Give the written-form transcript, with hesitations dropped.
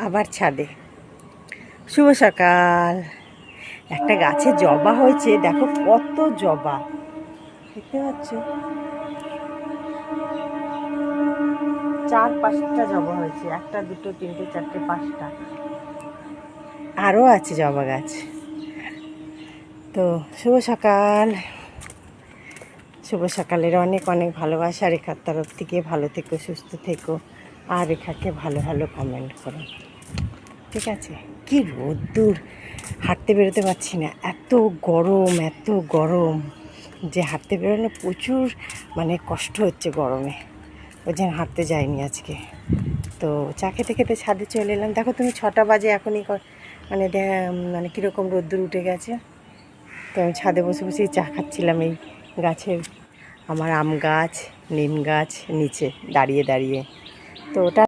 আবার ছাদে। শুভ সকাল। একটা গাছে জবা হয়েছে, দেখো কত জবা, দেখতে পাচ্ছ? 4-5টা জবা হয়েছে, 1, 2, 3, 4, 5টা আরও আছে জবা গাছ। তো শুভ সকাল। শুভ সকালের অনেক অনেক ভালোবাসা। রেখার তরফ থেকে ভালো থেকো, সুস্থ থেকো, আর রেখাকে ভালো ভালো কমেন্ট করো, ঠিক আছে? কি রোদ্দুর, হাঁটতে বেরোতে পারছি না, এত গরম এত গরম যে হাঁটতে বেরোলে প্রচুর মানে কষ্ট হচ্ছে গরমে, ওই জন্য হাঁটতে যাইনি আজকে। তো চা খেতে খেতে ছাদে চলে এলাম। দেখো তুমি 6টা বাজে এখনই মানে মানে কীরকম রোদ্দুর উঠে গেছে। তো আমি ছাদে বসে বসেই চা খাচ্ছিলাম এই গাছের, আমার আম গাছ নিম গাছ নিচে দাঁড়িয়ে দাঁড়িয়ে। তো ওটা